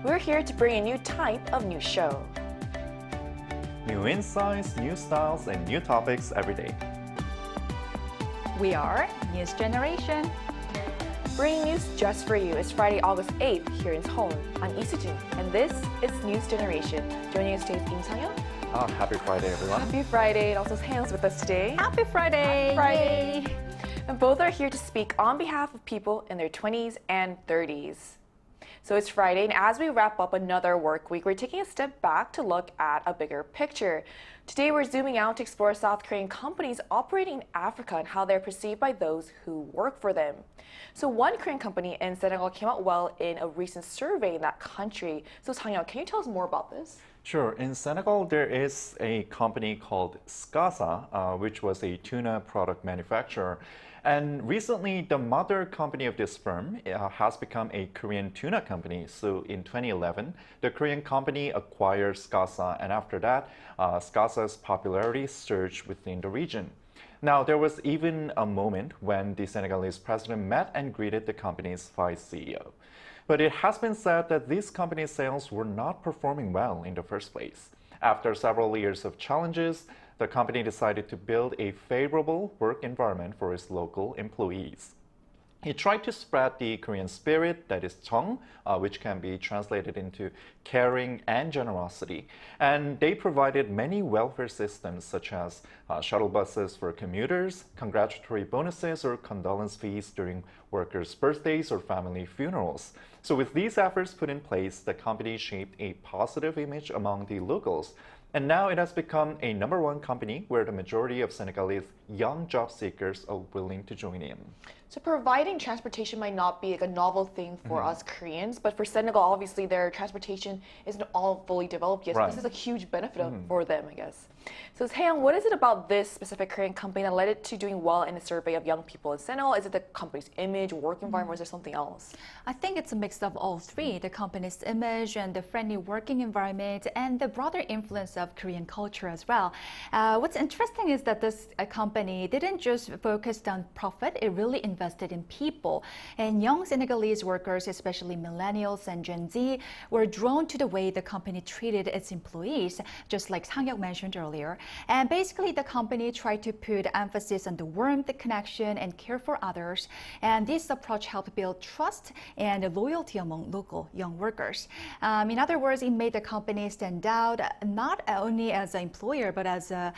We're here to bring a new type of news show. New insights, new styles, and new topics every day. We are News Generation. Bringing news just for you. It's Friday, August 8th here in Seoul. I'm Isujin, and this is News Generation. Joining us today is Im Sang-yeon. Happy Friday, everyone. Happy Friday, and also Seung's with us today. Happy Friday! Happy Friday! And both are here to speak on behalf of people in their 20s and 30s. So it's Friday, and as we wrap up another work week, we're taking a step back to look at a bigger picture. Today, we're zooming out to explore South Korean companies operating in Africa and how they're perceived by those who work for them. So one Korean company in Senegal came out well in a recent survey in that country. So Sang-yeon, can you tell us more about this? Sure. In Senegal, there is a company called SCASA, which was a tuna product manufacturer. And recently, the mother company of this firm has become a Korean tuna company. So in 2011, the Korean company acquired SCASA, and after that, SCASA's popularity surged within the region. Now, there was even a moment when the Senegalese president met and greeted the company's vice CEO. But it has been said that these company sales were not performing well in the first place. After several years of challenges, the company decided to build a favorable work environment for its local employees. It tried to spread the Korean spirit, that is Jeong, which can be translated into caring and generosity. And they provided many welfare systems such as shuttle buses for commuters, congratulatory bonuses or condolence fees during workers' birthdays or family funerals. So with these efforts put in place, the company shaped a positive image among the locals. And now it has become a #1 company where the majority of Senegalese young job seekers are willing to join in. So providing transportation might not be like a novel thing for us Koreans, but for Senegal, obviously their transportation isn't all fully developed yet. So this is a huge benefit for them, I guess. So Hae-young, what is it about this specific Korean company that led it to doing well in a survey of young people in Senegal? Is it the company's image, work environment, or is there something else? I think it's a mix of all three, the company's image and the friendly working environment and the broader influence of Korean culture as well. What's interesting is that this company didn't just focus on profit, it really invested in people. And young Senegalese workers, especially millennials and Gen Z, were drawn to the way the company treated its employees, just like Sang-yeon mentioned earlier. And basically, the company tried to put emphasis on the warmth, the connection, and care for others. And this approach helped build trust and loyalty among local young workers. In other words, it made the company stand out not only as an employer, but as a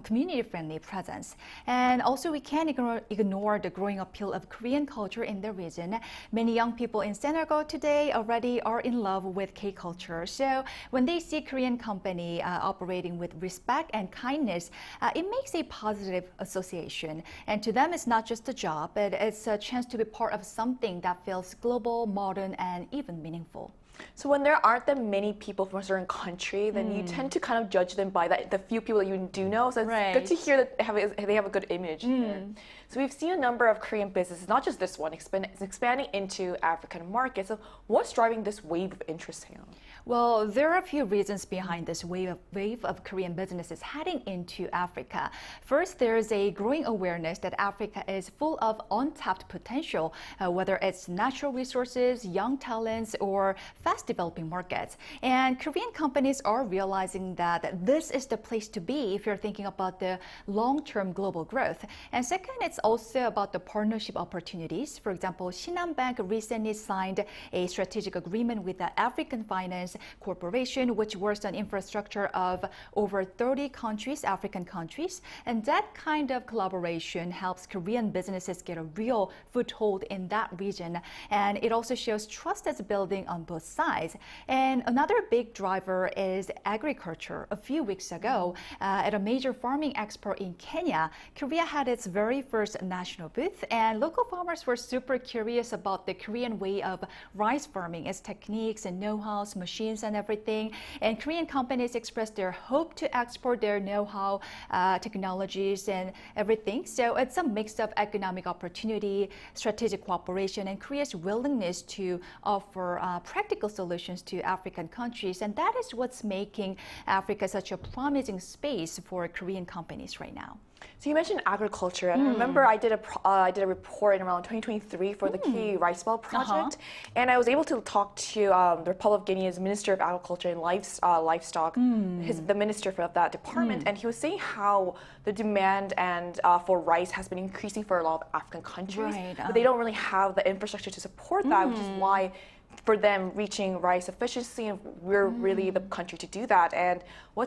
community-friendly presence. And also, we can't ignore the growing appeal of Korean culture in the region. Many young people in Senegal today already are in love with K-culture. So when they see Korean company operating with respect and kindness, it makes a positive association. And to them, it's not just a job, but it's a chance to be part of something that feels global, modern, and even meaningful. So when there aren't that many people from a certain country, then you tend to kind of judge them by the few people that you do know. So it's good to hear that they have a good image there. So we've seen a number of Korean businesses, not just this one, expanding into African markets. So what's driving this wave of interest here? Well, there are a few reasons behind this wave of Korean businesses heading into Africa. First, there is a growing awareness that Africa is full of untapped potential, whether it's natural resources, young talents, or fast developing markets. And Korean companies are realizing that this is the place to be if you're thinking about the long-term global growth. And second, it's also about the partnership opportunities. For example, Shinhan Bank recently signed a strategic agreement with the African Finance Corporation, which works on infrastructure of over 30 countries, African countries. And that kind of collaboration helps Korean businesses get a real foothold in that region. And it also shows trust is building on both sides. And another big driver is agriculture. A few weeks ago, at a major farming expo in Kenya, Korea had its very first national booth, and local farmers were super curious about the Korean way of rice farming, its techniques and know-hows, machines and everything. And Korean companies expressed their hope to export their know-how, technologies and everything. So it's a mix of economic opportunity, strategic cooperation, and Korea's willingness to offer practical solutions to African countries. And that is what's making Africa such a promising space for Korean companies right now. So you mentioned agriculture, and I remember I did a report in around 2023 for the Key Rice Bowl project, and I was able to talk to the Republic of Guinea's Minister of Agriculture and Livestock, the minister for that department, and he was saying how the demand and for rice has been increasing for a lot of African countries, Right, but they don't really have the infrastructure to support that, which is why for them reaching rice efficiency, and we're really the country to do that. And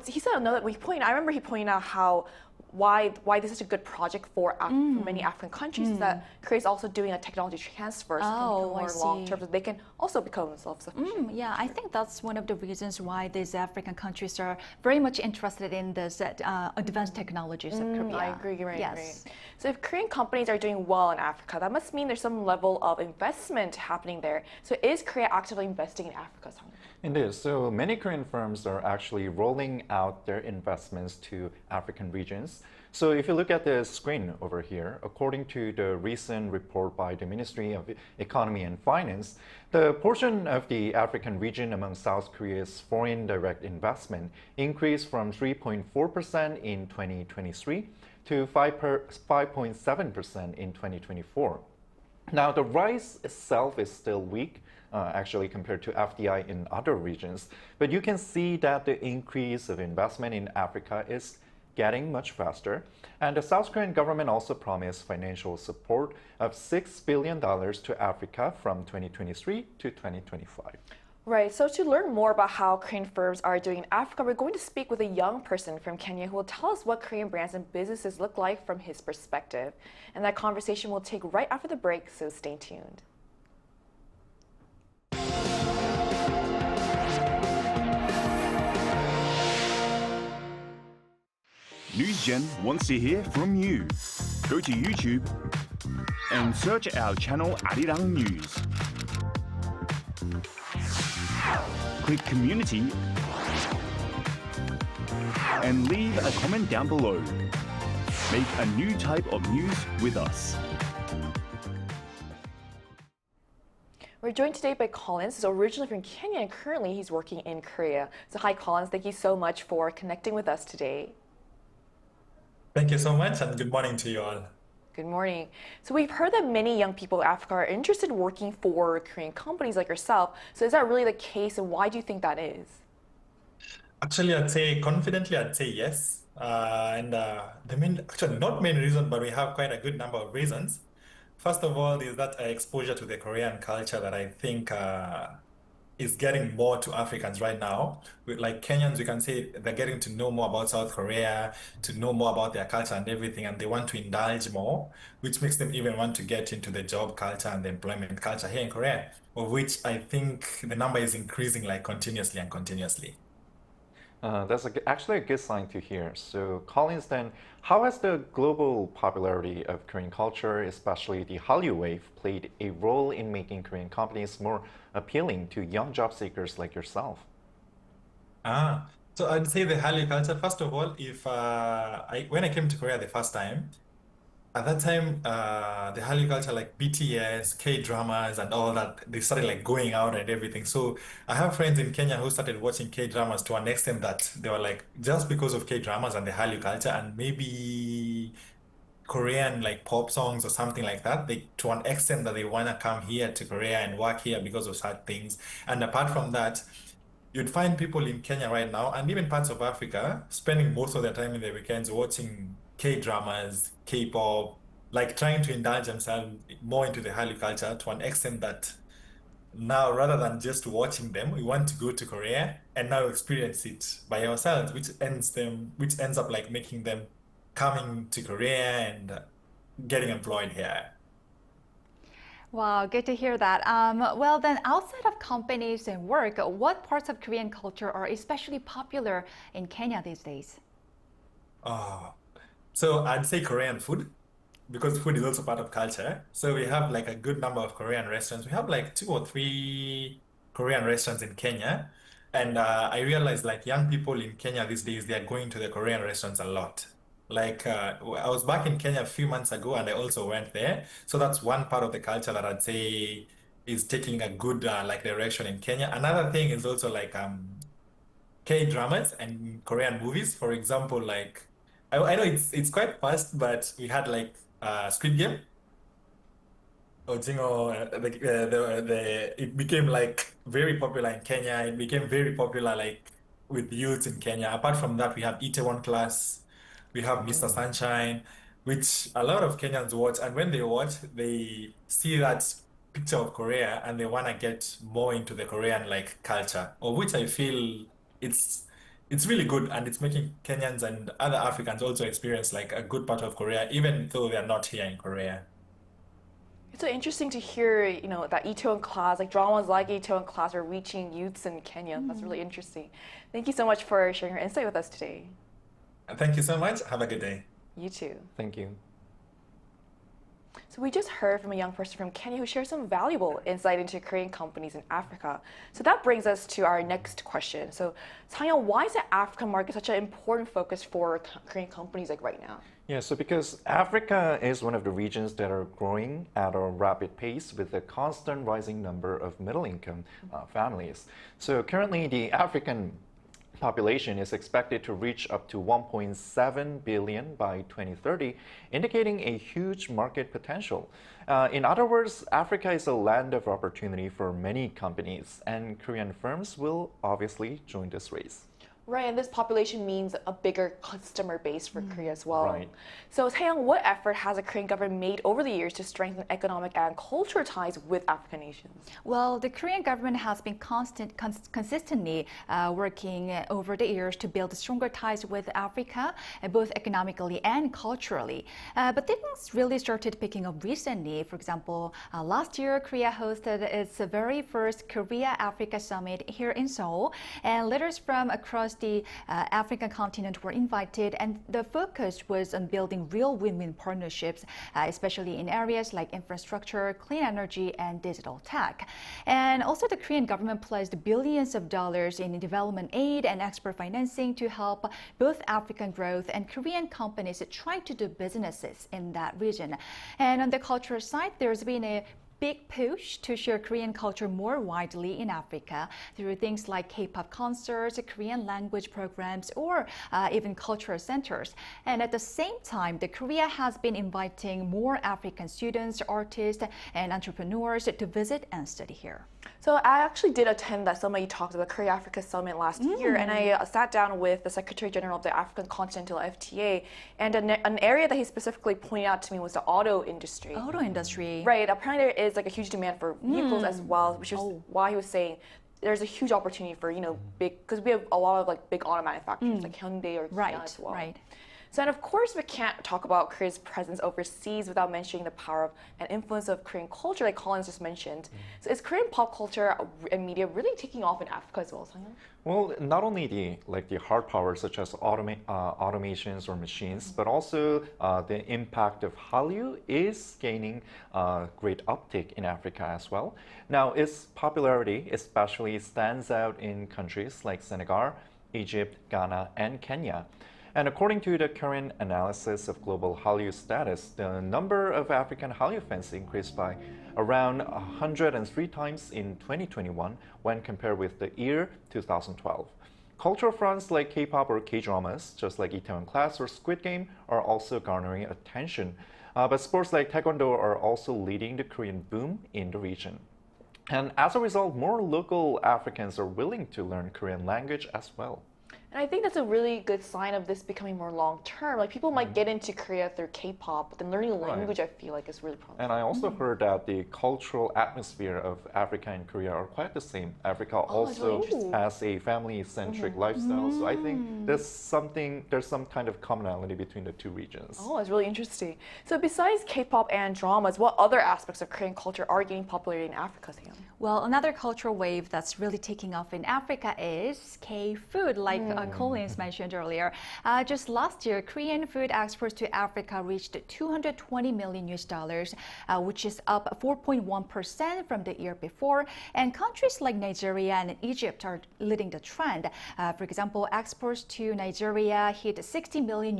he said another point. I remember he pointed out how why this is a good project for many African countries is that Korea is also doing a technology transfer, so it can become Oh, I more long term, see. so they can also become self-sufficient. Yeah, I think that's one of the reasons why these African countries are very much interested in this advanced technologies of Korea. I agree, right, Yes. right. So if Korean companies are doing well in Africa, that must mean there's some level of investment happening there. So is Korea actively investing in Africa, Song? Indeed. So many Korean firms are actually rolling out their investments to African regions. So if you look at the screen over here, according to the recent report by the Ministry of Economy and Finance, the portion of the African region among South Korea's foreign direct investment increased from 3.4% in 2023 to 5.7% in 2024. Now, the rise itself is still weak, actually, compared to FDI in other regions. But you can see that the increase of investment in Africa is getting much faster. And the South Korean government also promised financial support of $6 billion to Africa from 2023 to 2025. Right, so to learn more about how Korean firms are doing in Africa, we're going to speak with a young person from Kenya who will tell us what Korean brands and businesses look like from his perspective. And that conversation will take right after the break, so stay tuned. NewsGen wants to hear from you. Go to YouTube and search our channel Arirang News. Click Community and leave a comment down below. Make a new type of news with us. We're joined today by Collins, who's originally from Kenya and currently he's working in Korea. So hi Collins, thank you so much for connecting with us today. Thank you so much, and good morning to you all. Good morning. So we've heard that many young people in Africa are interested in working for Korean companies like yourself. So is that really the case, and why do you think that is? Actually, I'd say confidently, I'd say yes. The main, actually not main reason, but we have quite a good number of reasons. First of all, is that exposure to the Korean culture that I think is getting more to Africans right now. Like Kenyans, we can say they're getting to know more about South Korea, to know more about their culture and everything, and they want to indulge more, which makes them even want to get into the job culture and the employment culture here in Korea, of which I think the number is increasing like continuously and continuously. That's actually a good sign to hear. So, Collins, then, how has the global popularity of Korean culture, especially the Hallyu wave, played a role in making Korean companies more appealing to young job seekers like yourself? So I'd say the Hallyu culture, first of all, when I came to Korea the first time, at that time, the Hallyu culture, like BTS, K-dramas, and all that, they started like going out and everything. So I have friends in Kenya who started watching K-dramas to an extent that they were like, just because of K-dramas and the Hallyu culture and maybe Korean like pop songs or something like that, they to an extent that they want to come here to Korea and work here because of such things. And apart from that, you'd find people in Kenya right now and even parts of Africa spending most of their time in the weekends watching K-dramas, K-pop, like trying to indulge themselves more into the Hallyu culture to an extent that now rather than just watching them, we want to go to Korea and now experience it by ourselves, which ends up like making them coming to Korea and getting employed here. Wow, good to hear that. Well, then, outside of companies and work, what parts of Korean culture are especially popular in Kenya these days? Oh, so I'd say Korean food because food is also part of culture. So we have like a good number of Korean restaurants. We have like 2 or 3 Korean restaurants in Kenya. And I realized like young people in Kenya these days, they're going to the Korean restaurants a lot. Like I was back in Kenya a few months ago and I also went there. So that's one part of the culture that I'd say is taking a good like direction in Kenya. Another thing is also like K-dramas and Korean movies. For example, like I know it's quite fast, but we had like Squid Game. Ojingo, it became like very popular in Kenya. It became very popular like with youth in Kenya. Apart from that, we have Itaewon Class, we have Mr. Sunshine, which a lot of Kenyans watch. And when they watch, they see that picture of Korea and they want to get more into the Korean like culture, of which I feel it's it's really good and it's making Kenyans and other Africans also experience like a good part of Korea, even though they're not here in Korea. It's so interesting to hear, that Itaewon Class, like dramas like Itaewon Class are reaching youths in Kenya. That's really interesting. Thank you so much for sharing your insight with us today. Thank you so much. Have a good day. You too. Thank you. So we just heard from a young person from Kenya who shared some valuable insight into Korean companies in Africa. So that brings us to our next question. So Sang-yeon, why is the African market such an important focus for Korean companies like right now? Yeah, so because Africa is one of the regions that are growing at a rapid pace with a constant rising number of middle-income families. So currently, the African population is expected to reach up to 1.7 billion by 2030, indicating a huge market potential. In other words, Africa is a land of opportunity for many companies, and Korean firms will obviously join this race. Right, and this population means a bigger customer base for Korea as well. Right. So Taeyong, what effort has the Korean government made over the years to strengthen economic and cultural ties with African nations? Well, the Korean government has been consistently working over the years to build stronger ties with Africa, both economically and culturally. But things really started picking up recently. For example, last year, Korea hosted its very first Korea-Africa Summit here in Seoul, and leaders from across the African continent were invited, and the focus was on building real win-win partnerships, especially in areas like infrastructure, clean energy, and digital tech. And also, the Korean government pledged billions of dollars in development aid and export financing to help both African growth and Korean companies trying to do businesses in that region. And on the cultural side, there's been a big push to share Korean culture more widely in Africa through things like K-pop concerts, Korean language programs, or even cultural centers. And at the same time, the Korea has been inviting more African students, artists, and entrepreneurs to visit and study here. So I actually did attend that summit you talked about, the Korea-Africa Summit last year, and I sat down with the Secretary General of the African Continental FTA, and an area that he specifically pointed out to me was the auto industry. Auto industry. Right, apparently there is like a huge demand for vehicles as well, which is why he was saying there's a huge opportunity for, big, because we have a lot of like big auto manufacturers like Hyundai or Kia as well. Right. So, and of course, we can't talk about Korea's presence overseas without mentioning the power of and influence of Korean culture, like Collins just mentioned. So, is Korean pop culture and media really taking off in Africa as well, Sang-yeon? Well, not only the hard power such as automations or machines, but also the impact of Hallyu is gaining great uptick in Africa as well. Now, its popularity especially stands out in countries like Senegal, Egypt, Ghana, and Kenya. And according to the current analysis of global Hallyu status, the number of African Hallyu fans increased by around 103 times in 2021 when compared with the year 2012. Cultural fronts like K-pop or K-dramas, just like Itaewon Class or Squid Game, are also garnering attention. But sports like Taekwondo are also leading the Korean boom in the region. And as a result, more local Africans are willing to learn Korean language as well. And I think that's a really good sign of this becoming more long-term. Like people might get into Korea through K-pop, but then learning a language, I feel like, is really promising. And I also heard that the cultural atmosphere of Africa and Korea are quite the same. Africa also has a family-centric lifestyle, so I think there's some kind of commonality between the two regions. Oh, it's really interesting. So besides K-pop and dramas, what other aspects of Korean culture are gaining popularity in Africa, Sam? Well, another cultural wave that's really taking off in Africa is K-food, like Collins mentioned earlier. Just last year, Korean food exports to Africa reached $220 million, which is up 4.1% from the year before. And countries like Nigeria and Egypt are leading the trend. For example, exports to Nigeria hit $60 million,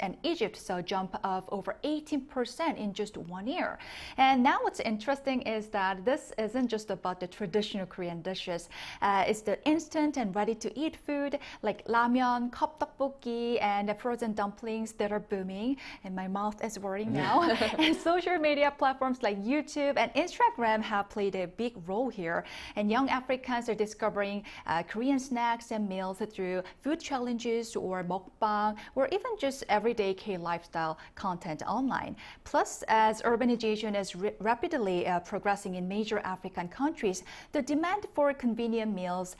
and Egypt saw a jump of over 18% in just 1 year. And now what's interesting is that this isn't just about the traditional Korean dishes. It's the instant and ready-to-eat food like ramyeon, 컵떡볶이, and frozen dumplings that are booming. And my mouth is watering now. And social media platforms like YouTube and Instagram have played a big role here. And young Africans are discovering Korean snacks and meals through food challenges or mukbang, or even just everyday K lifestyle content online. Plus, as urbanization is rapidly progressing in major African countries, the demand for convenient meals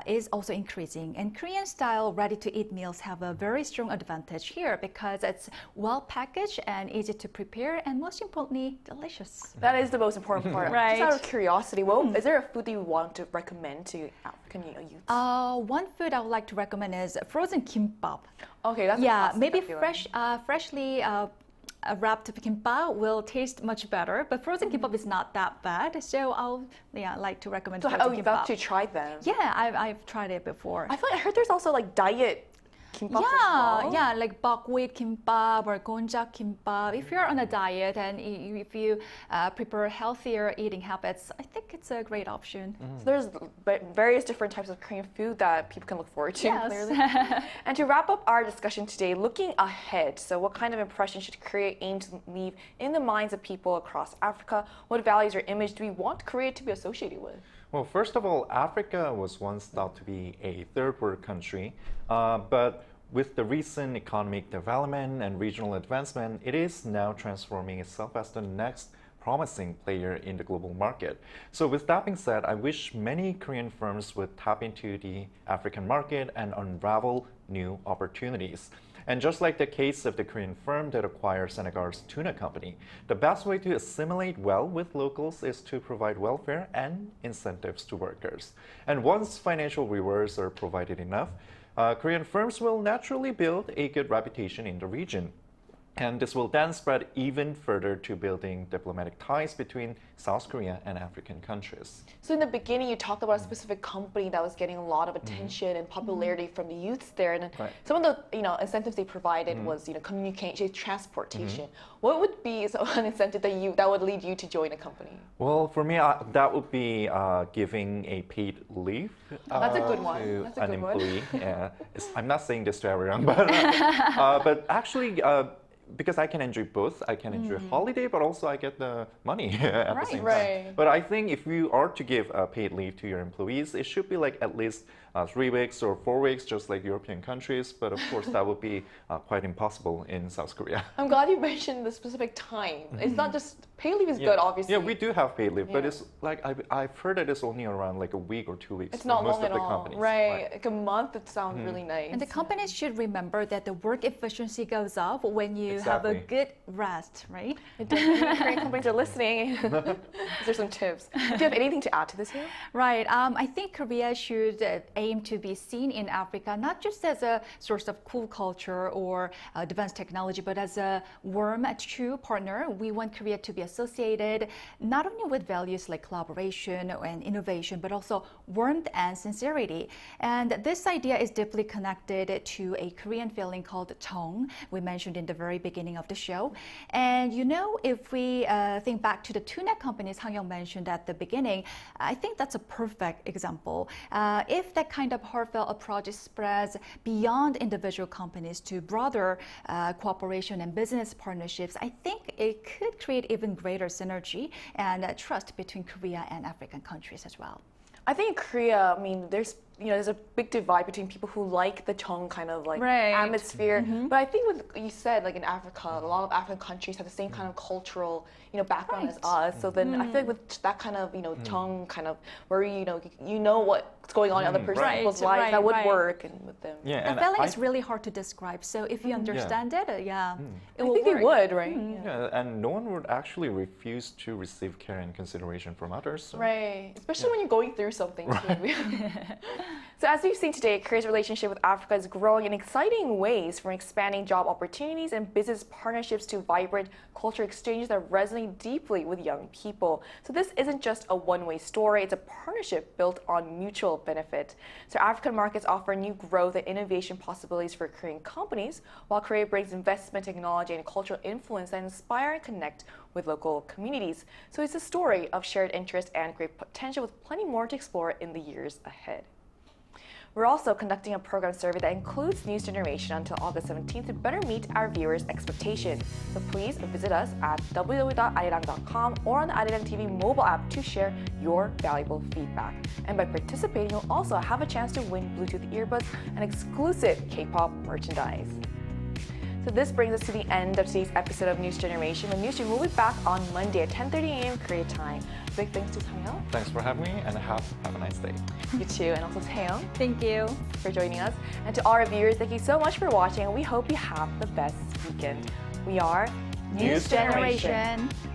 is also increasing. And Korean-style ready-to-eat meals have a very strong advantage here because it's well packaged and easy to prepare, and most importantly, delicious. That is the most important part. Right. Just out of curiosity, is there a food that you want to recommend to African youth? One food I would like to recommend is frozen kimbap. Okay, that's a Yeah, classic, maybe I feel like. freshly wrapped kimbap will taste much better, but frozen kimbap is not that bad. So I'll like to recommend So, frozen you've kimbap. actually tried them? Yeah, I've tried it before. I feel like I heard there's also like diet kimbap as well. Yeah, like buckwheat kimbap or gonjak kimbap. If you're on a diet and if you prepare healthier eating habits, I think it's a great option. So there's various different types of Korean food that people can look forward to, Yes. clearly. And to wrap up our discussion today, looking ahead, so what kind of impression should Korea aim to leave in the minds of people across Africa? What values or image do we want Korea to be associated with? Well, first of all, Africa was once thought to be a third world country, but with the recent economic development and regional advancement, it is now transforming itself as the next promising player in the global market. So with that being said, I wish many Korean firms would tap into the African market and unravel new opportunities. And just like the case of the Korean firm that acquired Senegal's tuna company, the best way to assimilate well with locals is to provide welfare and incentives to workers. And once financial rewards are provided enough, Korean firms will naturally build a good reputation in the region. And this will then spread even further to building diplomatic ties between South Korea and African countries. So in the beginning, you talked about a specific company that was getting a lot of attention and popularity from the youths there, and Right. some of the incentives they provided was communication, transportation. What would be an incentive that would lead you to join a company? Well, for me, that would be giving a paid leave That's a good one. to That's a an good one. employee. Yeah. I'm not saying this to everyone, but actually, because I can enjoy both. I can enjoy holiday, but also I get the money at the Right. same time. Right. But I think if you are to give paid leave to your employees, it should be like at least 3 weeks or 4 weeks, just like European countries. But of course, that would be quite impossible in South Korea. I'm glad you mentioned the specific time. It's not just pay leave is good, obviously. Yeah, we do have paid leave, but Yeah. it's like I've heard that it's only around like a week or 2 weeks It's for not most long of at the all. companies. Right. Like a month, it sounds really nice. And the companies should remember that the work efficiency goes up when you have a Exactly. good rest, right? Definitely Korean companies are listening. These are some tips. Do you have anything to add to this here? Right. I think Korea should aim to be seen in Africa not just as a source of cool culture or advanced technology, but as a warm, true partner. We want Korea to be associated not only with values like collaboration and innovation, but also warmth and sincerity. And this idea is deeply connected to a Korean feeling called Tong, we mentioned in the very beginning of the show. And if we think back to the tuna companies Hang-Young mentioned at the beginning, I think that's a perfect example. If that kind of heartfelt approach spreads beyond individual companies to broader cooperation and business partnerships, I think it could create even greater synergy and trust between Korea and African countries as well. I think Korea, there's a big divide between people who like the Chong kind of like Right. atmosphere. But I think what you said, like in Africa, a lot of African countries have the same kind of cultural, background as us. So then I feel like with that kind of, Chong kind of where you know what's going on in other Right, people's lives, right, that would right. work and with them. Yeah, The and feeling I- is really hard to describe. So if you understand it, it I will think work. they would, right? Yeah, and no one would actually refuse to receive care and consideration from others. So. Right, especially when you're going through something too. So as we've seen today, Korea's relationship with Africa is growing in exciting ways, from expanding job opportunities and business partnerships to vibrant cultural exchanges that resonate deeply with young people. So this isn't just a one-way story, it's a partnership built on mutual benefit. So African markets offer new growth and innovation possibilities for Korean companies, while Korea brings investment, technology, and cultural influence that inspire and connect with local communities. So it's a story of shared interest and great potential with plenty more to explore in the years ahead. We're also conducting a program survey that includes News Generation until August 17th to better meet our viewers' expectations. So please visit us at www.arirang.com or on the Arirang TV mobile app to share your valuable feedback. And by participating, you'll also have a chance to win Bluetooth earbuds and exclusive K-pop merchandise. So this brings us to the end of today's episode of News Generation. The News Stream will be back on Monday at 10:30 a.m. Korea time. Big thanks to Sang-yeon. Thanks for having me and have a nice day. You too, and also Taeyong Thank you. for joining us. And to all our viewers, thank you so much for watching, and we hope you have the best weekend. We are News Generation. Generation.